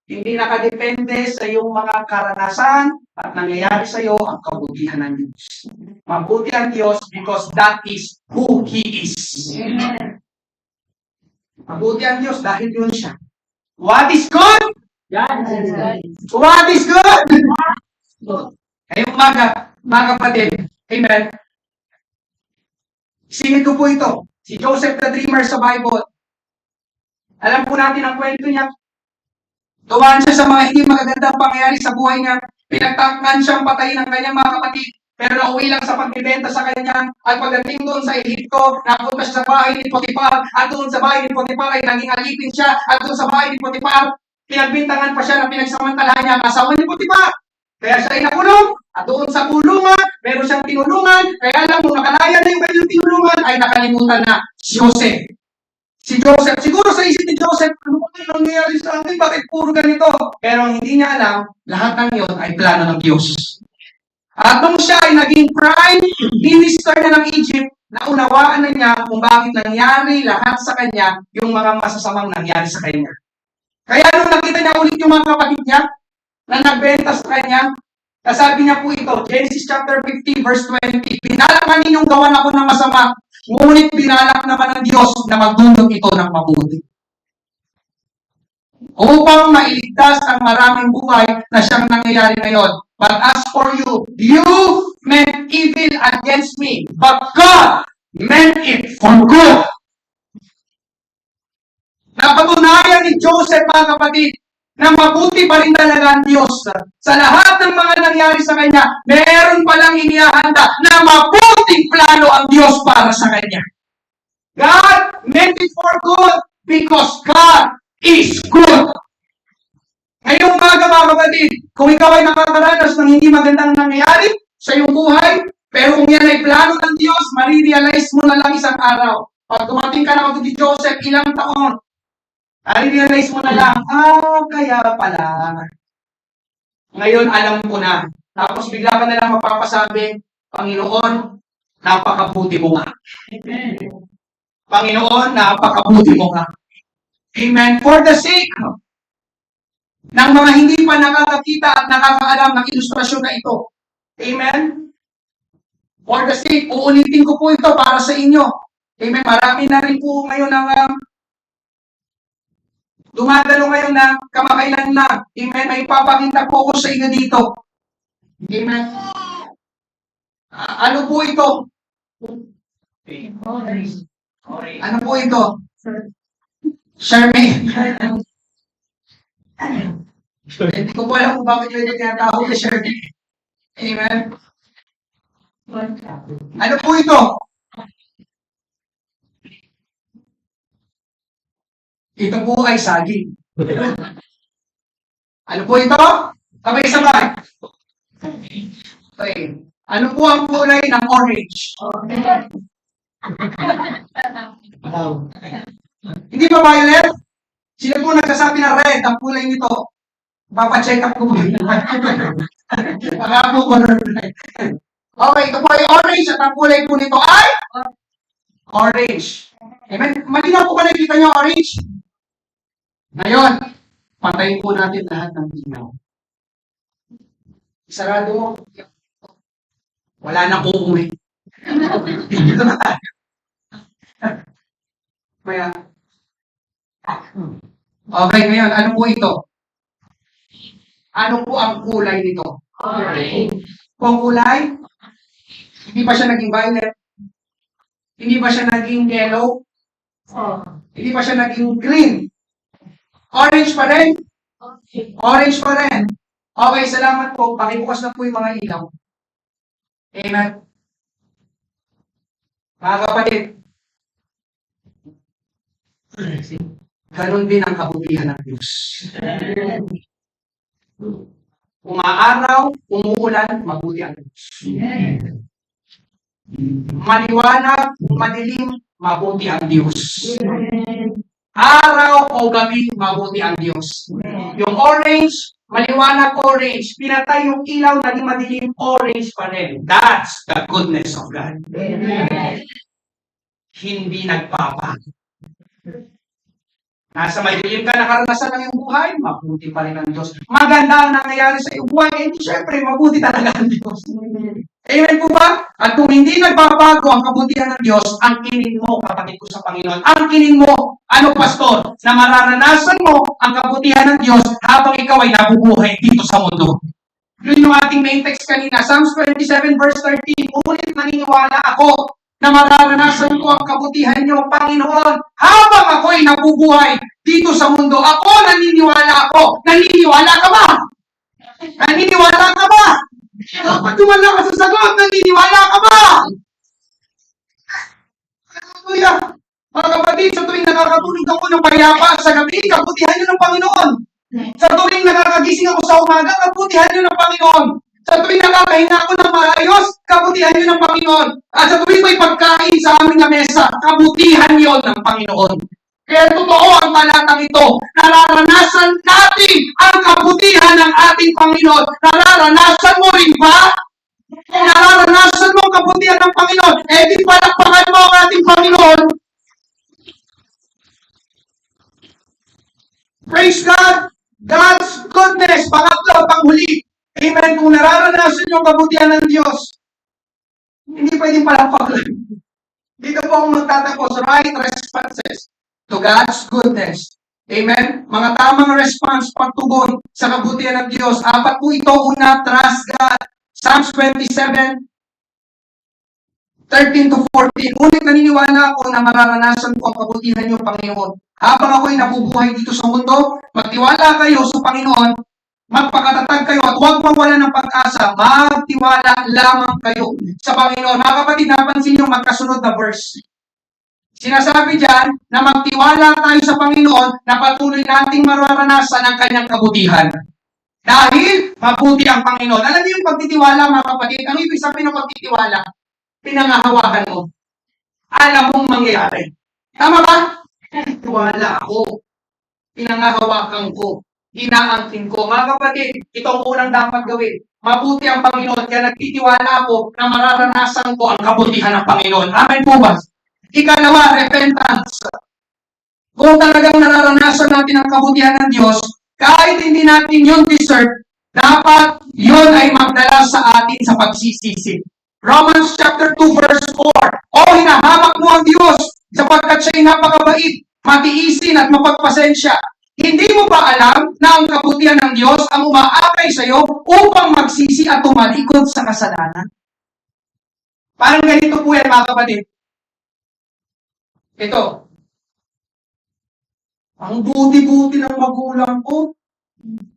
Hindi nakadepende sa iyong mga karanasan at nangyayari sa iyo ang kabutihan ng Diyos. Mabuti ang Diyos because that is who He is. Amen. Mabuti ang Diyos dahil yun siya. What is good? God is good. What is good? Ngayong umaga, Mga kapatid, amen. Singit ko po ito. Si Joseph the Dreamer sa Bible. Alam po natin ang kwento niya. Tuwan siya sa mga hindi magagandang pangyayari sa buhay niya. Pinagtakpan siyang patayin ng kanyang mga kapatid. Pero nauwi lang sa pagbibenta sa kanya. At pagdating doon sa Egypto, napunta siya sa bahay ni Potiphar. At doon sa bahay ni Potiphar ay naging alipin siya. At doon sa bahay ni Potiphar, pinagbintangan pa siya na pinagsamantalahan niya ang asawa ni Potiphar. Kaya siya ay nakulong. At doon sa kulungan, meron siyang tinulungan. Kaya alam mo, nakalaya na yung kanyang tinulungan, ay nakalimutan na si Joseph. Si Joseph, siguro sa isip ni Joseph, ano ba yung nangyayari sa akin? Bakit puro ganito? Pero ang hindi niya alam, lahat ng yun ay plano ng Diyos. At nung siya ay naging prime minister na ng Egypt, naunawaan na niya kung bakit nangyari lahat sa kanya yung mga masasamang nangyari sa kanya. Kaya nung nakita niya ulit yung mga kapatid niya na nagbenta sa kanya, kasabi niya po ito, Genesis chapter 15 verse 20, "Binalak na ninyong gawan ako ng masama, ngunit binalak naman ng Diyos na magdulot ito ng mabuti. Upang mailigtas ang maraming buhay na siyang nangyayari ngayon. But as for you, you meant evil against me, but God meant it for good." Napatunayan ni Joseph, mga kapatid, na mabuti pa rin talaga ang Diyos. Sa lahat ng mga nangyari sa kanya, meron palang inihahanda na mabuting plano ang Diyos para sa kanya. God meant it for good because God is good. Ngayong umaga, mga kapatid, kung ikaw ay nakakaranas ng hindi magandang nangyayari sa iyong buhay, pero kung yan ay plano ng Diyos, marirealize mo na lang isang araw. Pag dumating ka na ni Joseph, ilang taon, marirealize mo na lang, kaya pala. Ngayon, alam ko na. Tapos bigla ka na lang mapapasabi, Panginoon, napakabuti mo nga. Panginoon, napakabuti mo nga. Amen. For the sake ng mga hindi pa nakakakita at nakakaalam ng ilustrasyon na ito. Amen. For the sake, uulitin ko po ito para sa inyo. Amen. Marami na rin po ngayon ang dumadalo ngayon na kamakailan lang. Amen. May papakita po ko sa inyo dito. Amen. Ano po ito? Ano po ito? Charmaine. Hindi ko po alam kung bakit yun yung tinatawag na Charmaine. Amen. Ano po ito? Ito po ay saging. Ano po ito? Sabay-sabay. Okay. Ano po ang kulay ng orange? Hindi ba violet? Sino po nagsasabi na red ang kulay nito? Papacheck up ko po. Baka po ko na red. Okay, ito po ay orange at ang kulay po nito ay orange. Amen. Malinaw po ba nakikita niyo orange? Ngayon, patayin po natin lahat ng ilaw. Sarado mo. Wala nang uuwi. Dito na tayo. Kaya, okay, ngayon, ano po ito? Ano po ang kulay nito? Kung kulay, hindi pa siya naging violet, hindi pa siya naging yellow, hindi pa siya naging green. Orange pa rin? Orange pa rin. Okay, salamat po. Pakibukas na po yung mga ilaw. Amen. Mga kapatid, ganun din ang kabutihan ng Diyos. Umaaraw, umuulan, mabuti ang Diyos. Maliwanag, madilim, mabuti ang Diyos. Araw o gabi, mabuti ang Diyos. Yung orange, maliwanag orange, pinatay yung ilaw, naging madilim, orange pa rin. That's the goodness of God. Hindi nagpapago. Nasa madilim ka, nakaranasan ng iyong buhay, mabuti pa rin ang Diyos. Maganda ang nangyayari sa iyong buhay, hindi syempre, mabuti talaga ang Diyos. Amen po ba? At kung hindi nagbabago ang kabutihan ng Diyos, ang kinin mo, kapatid ko sa Panginoon, ang kinin mo, ano pastor, na mararanasan mo ang kabutihan ng Diyos habang ikaw ay nabubuhay dito sa mundo. Yun yung ating main text kanina. Psalms 27 verse 13. Ngunit naniniwala ako na mararanasan ko ang kabutihan niyo, Panginoon, habang ako'y nabubuhay dito sa mundo. Ako, naniniwala ako. Naniniwala ka ba? Naniniwala ka ba? Dapat tumala ka sa sagot. Naniniwala ka ba? Hallelujah. Mga kapatid, sa tuwing nakakatulog ako ng payapa sa gabi, kabutihan niyo ng Panginoon. Sa tuwing nakakagising ako sa umaga, kabutihan niyo ng Panginoon. Sa tuwing nakakahinga ako ng maayos, kabutihan niyo ng Panginoon. At sa tuwing may pagkain sa aming mesa, kabutihan niyo ng Panginoon. Kaya totoo ang talatang ito. Nararanasan natin ang kabutihan ng ating Panginoon. Nararanasan mo rin ba? Kung nararanasan mo ang kabutihan ng Panginoon, di palakpakan mo ang ating Panginoon. Praise God! God's goodness, pangatlo, panghuli. Amen. Kung nararanasan yung kabutihan ng Diyos, hindi pwedeng palakpakan. Dito po ako magtatapos. Right responses to God's goodness. Amen. Mga tamang response, pagtugon sa kabutihan ng Diyos. Apat po ito. Una, trust God. Psalms 27, 13 to 14. Ngunit naniniwala ako na mararanasan ko ang kabutihan niyo, Panginoon. Habang ako'y nabubuhay dito sa mundo, magtiwala kayo sa Panginoon, magpakatatag kayo at huwag mawala ng pag-asa. Magtiwala lamang kayo sa Panginoon. Mga kapatid, napansin niyo magkasunod na verse. Sinasabi diyan na magtiwala tayo sa Panginoon na patuloy nating mararanasan ang kanyang kabutihan. Dahil mabuti ang Panginoon. Alam niyo yung pagtitiwala, mga kapatid, ano ibig sabihin ng pagtitiwala? Pinangahawakan mo. Alam mong mangyayari. Tama ba? Tiwala ako. Pinangahawakan ko. Inaangkin ko. Mga kapatid, itong unang dapat gawin. Mabuti ang Panginoon. Kaya nagtitiwala ako na mararanasan ko ang kabutihan ng Panginoon. Amen po ba? Ikalawa, repentance. Kung talagang nararanasan natin ang kabutihan ng Diyos, kahit hindi natin yun deserve, dapat yun ay magdala sa atin sa pagsisisi. Romans chapter 2 verse 4. O hinahamak mo ang Diyos sapagkat siya'y napakabait, matiisin at mapagpasensya. Hindi mo ba alam na ang kabutihan ng Diyos ang umaakay sa iyo upang magsisi at tumalikod sa kasalanan? Parang ganito po yan, mga kapatid. Ito. Ang buti-buti ng magulang ko.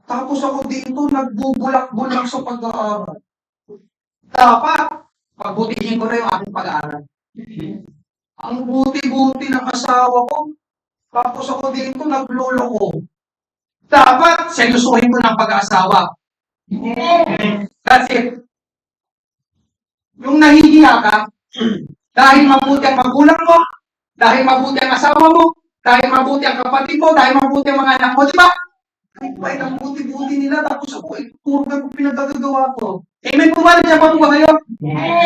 Tapos ako dito, nagbubulak-bulak sa pag-aaral. Dapat, pagbutihin ko na yung aking pag-aaral. Ang buti-buti ng asawa ko. Tapos ako dito, naglolo ko. Dapat, seryosohin ko ng pag-aasawa. That's it. Yung nahihiya ka, dahil mabuti ang magulang mo, dahil mabuti ang asawa mo, dahil mabuti ang kapatid mo, dahil mabuti ang mga anak mo, di ba? Ay, bait ang buti-buti nila, tapos ako, puro ko pinagagagawa ko. Amen po ba? Nandiyan pa po ba kayo?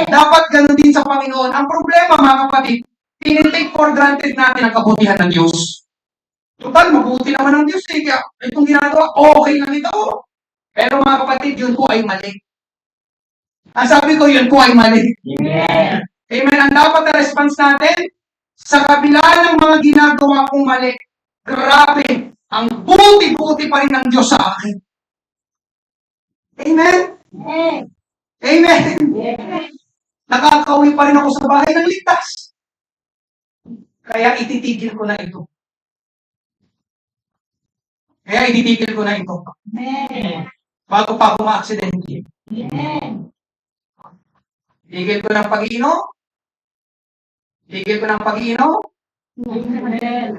Dapat ganun din sa Panginoon. Ang problema, mga kapatid, tinitake for granted natin ang kabutihan ng Diyos. Total, mabuti naman ang Diyos eh. Kaya itong ginagawa, okay lang ito. Pero mga kapatid, yun po ay mali. Ang sabi ko, yun po ay mali. Amen. Amen. Ang dapat na response natin, sa kabila ng mga ginagawa kong mali, grabe, ang buti-buti pa rin ng Diyos sa akin. Amen? Amen. Nakakauwi pa rin ako sa bahay ng ligtas. Kaya ititigil ko na ito. Bago pa ako ma-aksidente. Tigil ko ng pag-iinom. Tigil ko ng pag-iinom.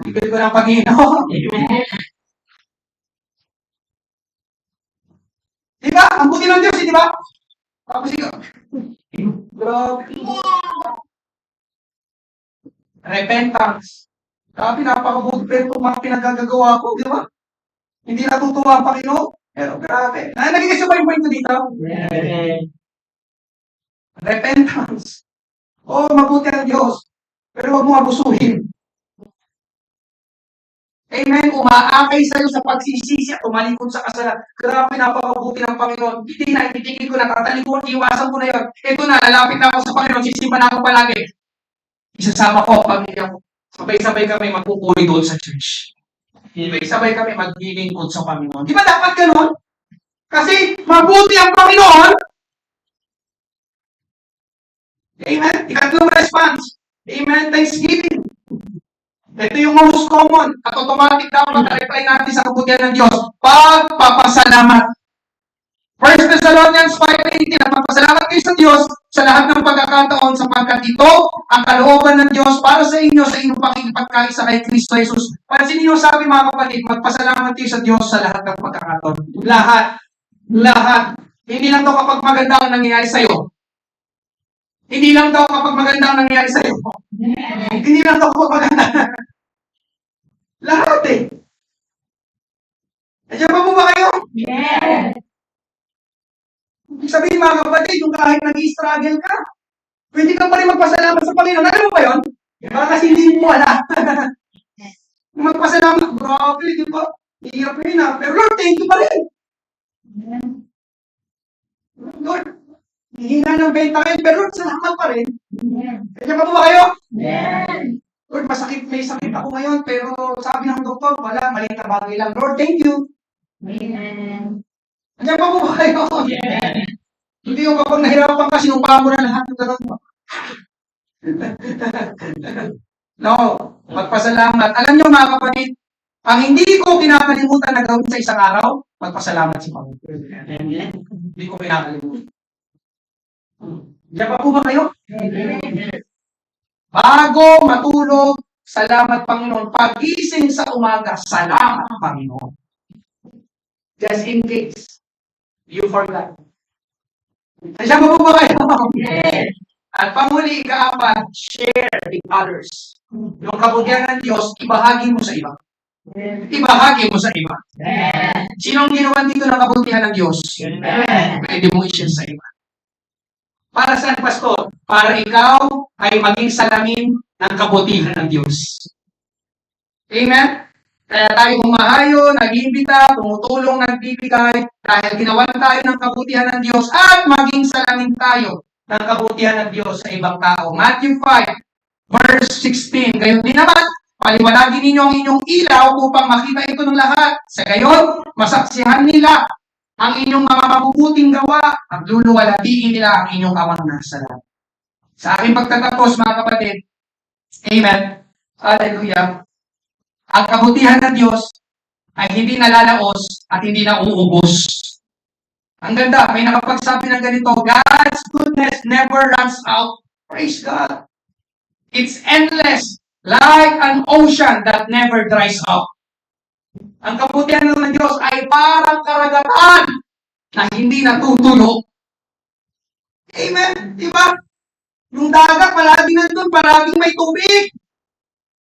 Tigil ko ng pag-iinom. Diba? Ang buti ng Diyos, di ba? Tapos ikaw. Grabe. Repentance. Grabe, napakabuti itong mga pinagagagawa ko, di ba? Hindi natutuwa ang Panginoon. Pero grabe. Nagiging ba yung point ko dito? Repentance. Oh, mabuti ang Diyos. Pero huwag mo abusuhin. Amen. Umaakay sa'yo sa pagsisisi at tumalikod sa kasalanan. Grabe, napakabuti ng Panginoon. Hindi na, ititigil ko na, tatalikod, iwasan ko na yun. Ito na, lalapit na ako sa Panginoon, sisimba na ako palagi. Isasama ko ang pamilya ko. Sabay-sabay kami magpupuri doon sa church. Sabay-sabay kami maglilingkod sa Panginoon. Di ba dapat ganun? Kasi mabuti ang Panginoon. Amen. Ikatlong response. Amen. Thanksgiving. Ito yung most common at automatic dapat na-reply natin sa kabutihan ng Diyos. Pagpapasalamat. 1 Thessalonians 5:18, at magpasalamat kayo sa Diyos sa lahat ng pagkakataon sapagkat ito ang kalooban ng Diyos para sa inyo sa inyong pakikipagkaisa kay Kristo Jesus. Pansin niyo sabi mga kapatid, magpasalamat kayo sa Diyos sa lahat ng pagkakataon. Lahat. Lahat. Hindi lang to kapag maganda ang nangyayari sa'yo. Hindi lang to kapag maganda ang nangyayari sa'yo. Hindi lang to kapag maganda. Lahat eh. Nandiyan pa po ba kayo? Yes. Ibig sabihin mga kapatid, yung kahit nag-i-struggle ka, pwede ka pa rin magpasalamat sa Panginoon. Alam mo ba yun? Baka kasi hindi mo wala. Magpasalamat, grabe, di ba? Hirap yun ha. Pero Lord, thank you pa rin. Lord, hihina ng benta kayo, pero Lord, salamat pa rin. Kaya pa po ba kayo? Yes. Lord, may sakit ako ngayon, pero sabi ng doktor, wala, maliit na bagay lang. Lord, thank you. Amen. Nandiyan pa po ba kayo? Yes. Hindi yung kapag nahirapan ka, sinumpahan mo na lahat ng ganun mo. No, magpasalamat. Alam niyo mga kapatid, ang hindi ko kinakalimutan na gawin sa isang araw, magpasalamat si Panginoon. Amen. Hindi ko kinakalimutan. Diyan pa po ba kayo? Amen. Bago matulog, salamat Panginoon. Pag-gising sa umaga, salamat Panginoon. Just in case you forgot. Diyan pa po ba kayo? Yes. At panghuli, ikaapat, share with others. Yung kabutihan ng Diyos, ibahagi mo sa iba. Ibahagi mo sa iba. Sinong ginawa dito ng kabutihan ng Diyos? Pwede mo i-share sa iba. Para saan, Pastor? Para ikaw ay maging salamin ng kabutihan ng Diyos. Amen? Kaya tayo humahayo, nag-iimbita, tumutulong, nagbibigay, dahil ginawan tayo ng kabutihan ng Diyos at maging salamin tayo ng kabutihan ng Diyos sa ibang tao. Matthew 5, verse 16. Gayon din naman, paliwanagin ninyo ang inyong ilaw upang makita ito ng lahat. Sa gayon, masaksihan nila ang inyong mga mabubuting gawa at luluwalhatiin nila ang inyong awang nasa langit. Sa aking pagtatapos, mga kapatid, amen, hallelujah, ang kabutihan ng Diyos ay hindi nalalaos at hindi nauubos. Ang ganda, may nakapagsabi ng ganito, God's goodness never runs out. Praise God. It's endless, like an ocean that never dries up. Ang kabutihan ng Diyos ay parang karagatan na hindi natutulo. Amen? Diba? Yung dagat, palagi nandun, palaging may tubig.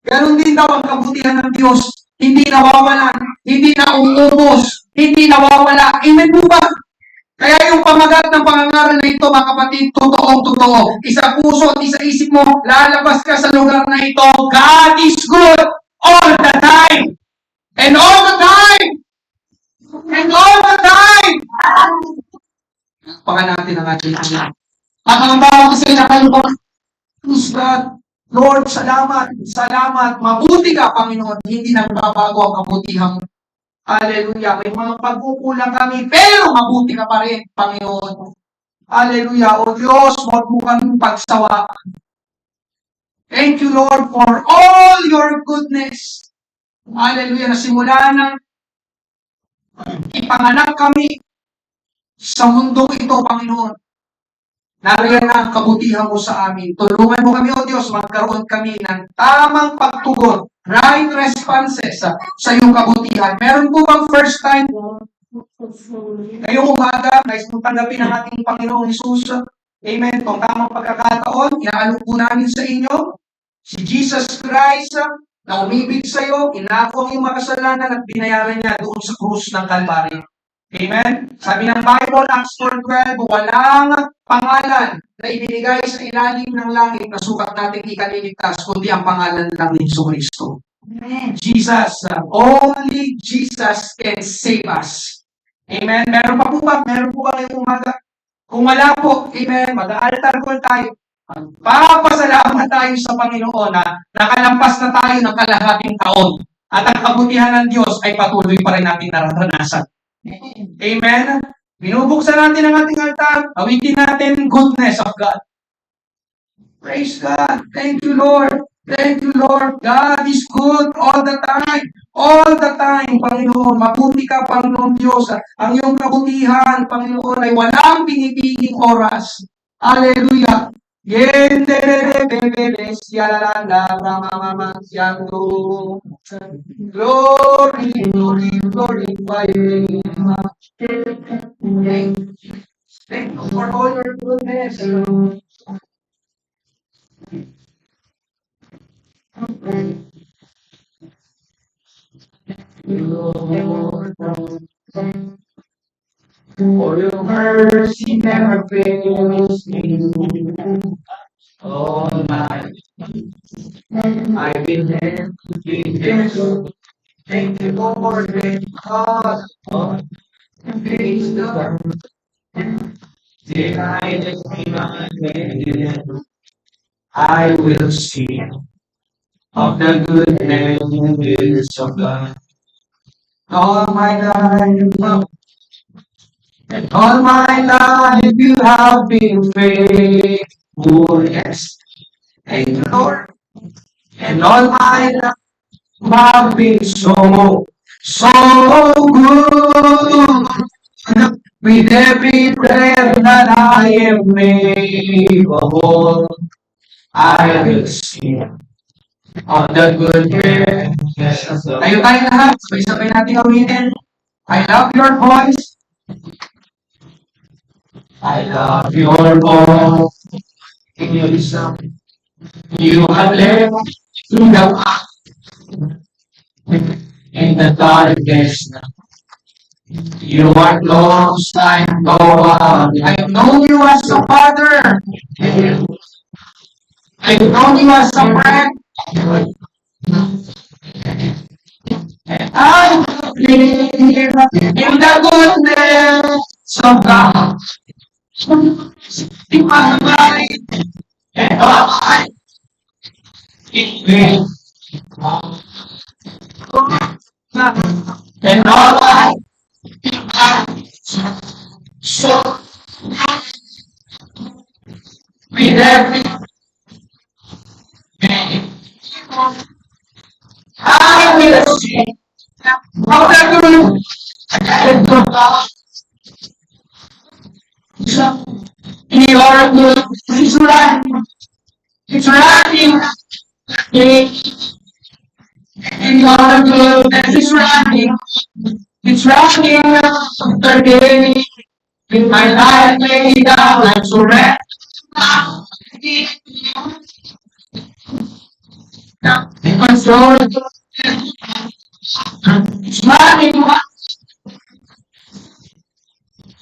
Ganon din daw ang kabutihan ng Diyos. Hindi nawawalan, hindi nauubos, hindi nawawala. Amen po ba? Kaya yung pamagat ng pangangaral na ito, mga kapatid, totoong-totoo. Isa puso at isa isip mo, lalabas ka sa lugar na ito. God is good all the time. And all the time. And all the time. Pakan natin ang ating anak. Kakambawa kasi na kayo po. Praise God. Lord, salamat. Salamat. Mabuti ka, Panginoon. Hindi nagbabago ang kabutihan. Hallelujah. May mga pagkukulang kami, pero mabuti ka pa rin, Panginoon. Hallelujah. O Diyos, huwag mo kaming pagsawaan. Thank you, Lord, for all your goodness. Hallelujah. Nasimula na ipanganak kami sa mundong ito, Panginoon. Nariyan na ang kabutihan mo sa amin. Tulungan mo kami, O Diyos, magkaroon kami ng tamang pagtugon, right responses sa iyong kabutihan. Meron po bang first time ngayong umaga, nais mong tanggapin ang ating Panginoong Hesus? Amen. Kung tamang pagkakataon, inaalok po namin sa inyo si Jesus Christ na umibig sa iyo, inako ang iyong makasalanan at binayaran niya doon sa krus ng Kalbaryo. Amen? Sabi ng Bible, Acts 4:12, walang pangalan na ibinigay sa ilalim ng langit na sukat natin ikaliligtas, kundi ang pangalan lang ni Jesucristo. Jesus, only Jesus can save us. Amen? Meron pa po ba? Meron po ba ngayong umaga? Kung wala po, amen, mag-altar call tayo. Papasalamat tayo sa Panginoon na nakalampas na tayo ng kalahating taon at ang kabutihan ng Diyos ay patuloy pa rin natin nararanasan. Amen? Binubuksan natin ang ating altar, awitin natin goodness of God. Praise God. Thank you, Lord. Thank you, Lord. God is good all the time. All the time, Panginoon. Mabuti ka, Panginoon Diyos. Ang iyong kabutihan, Panginoon, ay walang pinipiging oras. Hallelujah. Glory, glory, glorify your name. Thank you for all your goodness. For your mercy never fails me. All my I've been there to be there. Thank you, Lord, because of the grace of I just remind I will see of the goodness of God. All my life, and all my life you have been faithful, yes. Thank you, Lord. And all my life you have been so good. With every breath that I am able, I will sing of the goodness of God. Tayo tayo lahat, sabay-sabay natin gawin. I love your voice. I love your voice. In your song, you have led through the in the darkness. You are close, I go on. I have known you as a father. I have known you as a friend. And I live in the goodness of God. In my mind and all my in and all I so with every I will sing of the goodness of God. You are good, it's right, it's right. And you are good, it's right, it's right. The day in my life laid down and surrender. Because you're smiling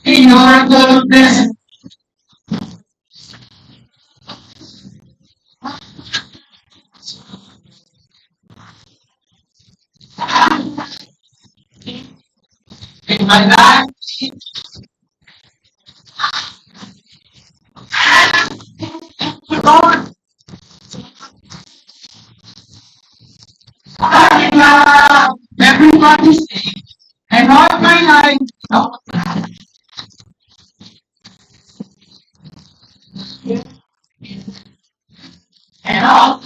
in your goodness. In my life, Lord, I love everybody's name and all my life. And all.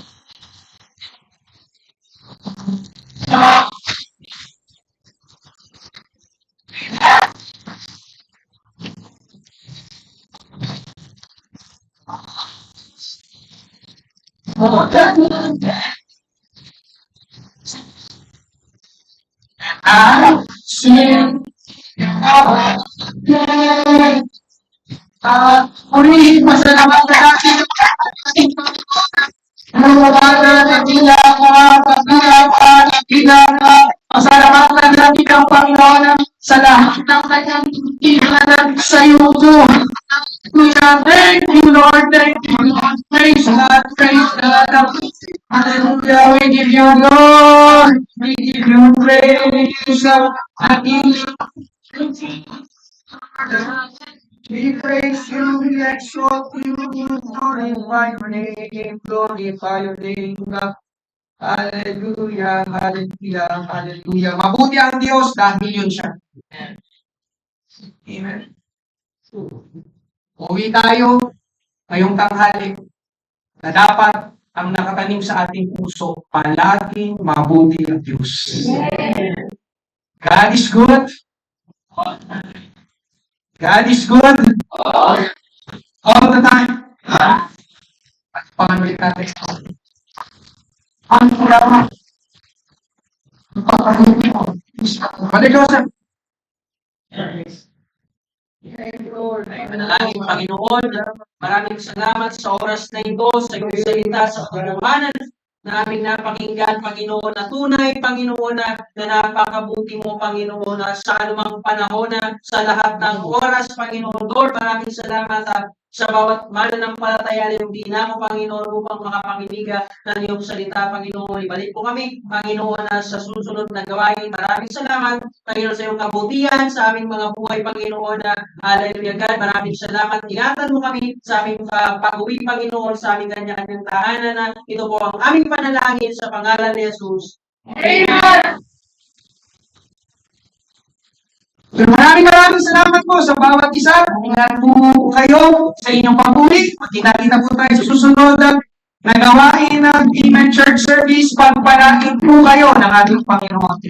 I sing Uri, masalamat na natin. Masalamat na natin ang Panginoon sa lahat ng kanyang ihanan sa iyo. Thank you, Lord. Thank you, Lord. Praise God. Praise God. Hallelujah. We give you Lord. We give you praise. We praise you, we exalt you, glorify your name, glorify your name. Hallelujah, hallelujah, hallelujah. Mabuti ang Diyos dahil yun siya. Amen. Uwi tayo ngayong tanghali na dapat ang nakatanim sa ating puso, palaging mabuti ang Diyos. God is good. God is good. All the time. At pangalit natin. Ang programa. Ang pagkakulit mo. Brother Joseph. Manalangin, Panginoon, maraming salamat sa oras na ito, sa iyong salita, sa kagalawanan na aming napakinggan, Panginoon, na tunay, Panginoon, na napakabuti mo, Panginoon, na sa anumang panahon na sa lahat ng oras, Panginoon. Lord, maraming salamat sa bawat mananampalataya na yung dinamo, Panginoon, upang makapanginig ng iyong salita, Panginoon. Ibalik po kami, Panginoon, sa susunod na gawain. Maraming salamat, Panginoon, sa iyong kabutihan sa aming mga buhay, Panginoon. Hallelujah, God. Maraming salamat. Ingatan mo kami sa aming pag-uwi, Panginoon, sa aming kanya-kanyang tahanan. Ito po ang aming panalangin sa pangalan ni Jesus. Amen. So, maraming salamat po sa bawat isa. Ingat po kayo sa inyong pag-uwi. Magkita-kita po tayo sa susunod na gawain ng Amen Church Service. Pagpalain po kayo ng ating Panginoon.